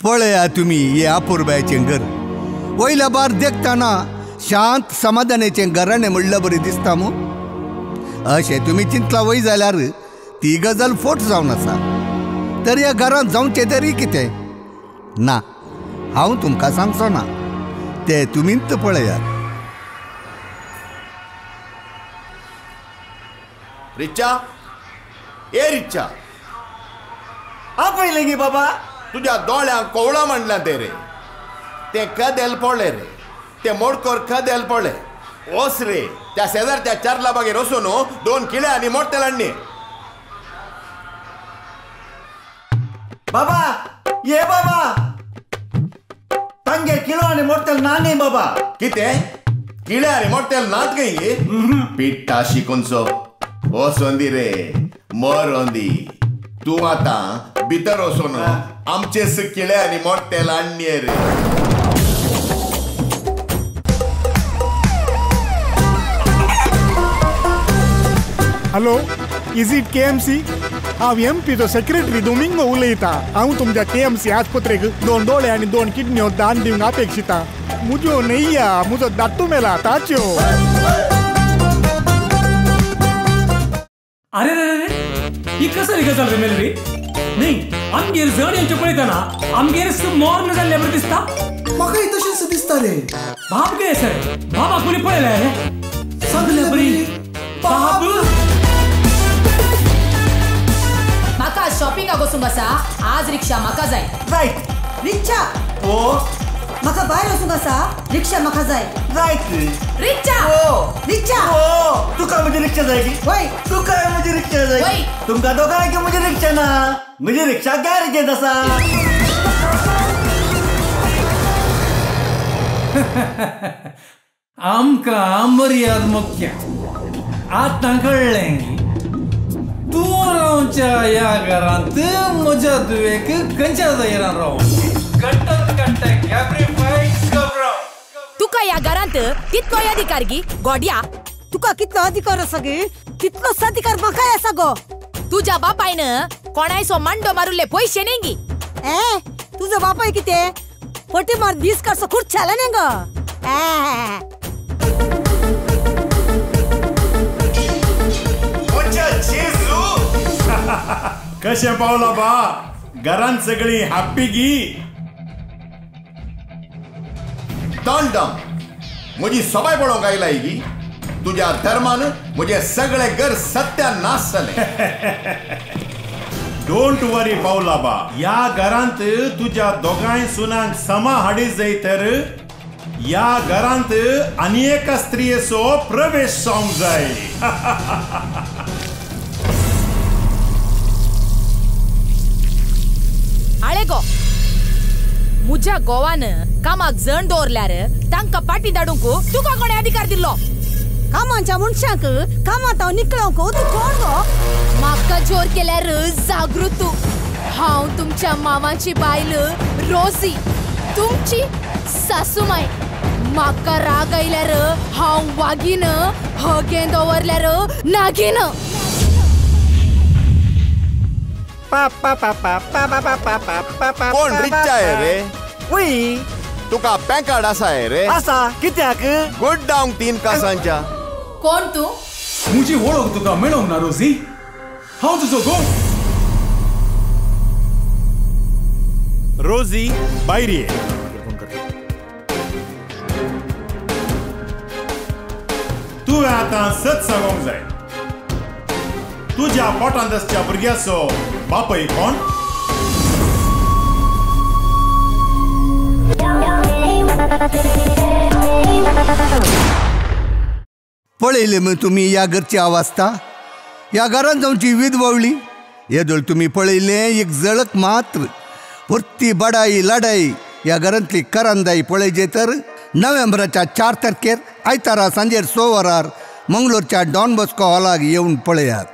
पळया तुम्ही हे अपूर्बायचें घर वयल्या बार देखताना शांत समाधानाचें घराणें म्हणल्यार बरें दिसता मू अशें तुमी चिंतला वय जाल्यार ती गजाल फोट जावन आसा तर ह्या घरांत जावचें तरी कितें ना हांव तुमकां सांगचो ना ते तुमीच पळयात. रिचा ए रिचा आपयलें गे बाबा तुज्या दोळ्यांक कोवळो म्हणलां ते रे तें कदेल पडलें रे तें मोडकोर कदेल पडलें ओस रे त्या शेजारच्या चारला बागेर वचून 2 किळे आनी मोडतेल हाडणी. बाबा ये बाबा तांगे किलो आनी मोडतेल ना गे बाबा. कितें किळे आनी मोडतेल नात गे पिट्टा शिकूनचो ओ सोंदी रे मोरोंदी तूं आतां भितर वचून आमचेच किळे आनी मोडतेल हाडणी रे. हॅलो इज इट KMC हांव MP सेक्रेटरी दोमिंगो उलयता. हांव तुमच्या KMC आस्पत्रेक 2 दोळे आनी 2 किडन्यो दान दिवंक अपेक्षिता. म्हज्यो न्हय्या म्हजो दाट्टू मेला ताच्यो. अरे रे रे ही कसली गजाल रे मेल रे नाही आमगेर जण यांचे पळयताना आमगेर मोर्न जाल्ले बरें दिसता. म्हाकाय तशेंच दिसता रे. बाब गे सर बाबा कोणी पळयले रे सगळे बरी बाब. म्हाका शॉपिंगाक वचूंक आसा आज रिक्षा म्हाका जाय. रायट रिक्षा ओ म्हाका भायर वचूंक आसा रिक्षा म्हाका जाय. रायट रिक्षा ओ रिक्षा ओ तुका म्हजी रिक्षा जाय की वय तुका म्हजी रिक्षा जाय वय. तुमकां दोगांयक म्हजी रिक्षा ना म्हजी रिक्षा गॅरेजेत आसा. आमकां मर्याद मुख्य आतां कळ्ळें. तूं रावच्या ह्या घरांत म्हज्या दुवेक खंयच्या दायरान रावंक घंटे कॅब्रिफाय कबरां. तुका ह्या घरांत कितलो अधिकार गी गोड्या. तुका कितलो अधिकार आसा गे तितलोच अधिकार म्हाकाय आसा गो. तुज्या बापायन कोणायचो मांडो मारुल्ले पयशे न्ही गी. तुजो बापाय कितें पटी मार 20 काडसो खूर्च छाला न्ही गो. कशें पावला बा घरांत सगळीं हॅप्पी गी. तोंडम म्हजी सबाय पळोवंक आयला गी तुज्या धर्मान म्हजे सगळे घर सत्यानाश जाले. डोंट वरी पावला बा ह्या घरांत तुज्या दोगांय सुनांक समा हाडी जाय तर ह्या घरांत आनी एका स्त्रियेचो प्रवेश जावंक जाय. आळे गो म्हज्या गोवान कामाक जण दवरल्यार तांकां पाटी धाडूंक तुका कोणे अधिकार दिल्लो. कामांच्या मनशांक कामांत निकळोवंक तूं कोण गो. म्हाका जोर केल्यार जागृत. हांव तुमच्या मामाची बायल रोजी तुमची सासूमाय. म्हाका राग आयल्यार हांव वागीन हगे दवरल्यार नागीन. कोण रिचा रे वय तुका पॅन कार्ड आसा रे. आसा कित्याक गुड डावंक 3 कासांच्या. कोण तूं म्हजी वळख तुका मेळोंक ना रोजी. हांव तुजो कोण. रोजी बायरी तुवें आतां सच सांगूंक जाय तुज्या पोटांत आसच्या भुरग्याचो बापय कोण. पळयले मग तुम्ही ह्या घरची अवस्था. ह्या घरान जावची विधवळी येदोळ तुम्ही पळयले एक जळक मात्र वरती बडाई लढाई ह्या घरांतली करांदाई पळयचे तर नोव्हेंबराच्या 4 तारखेर आयतारा सांजेर 6 वरार मंगलोरच्या डॉन बॉस्को हॉलाक येवन पळयात.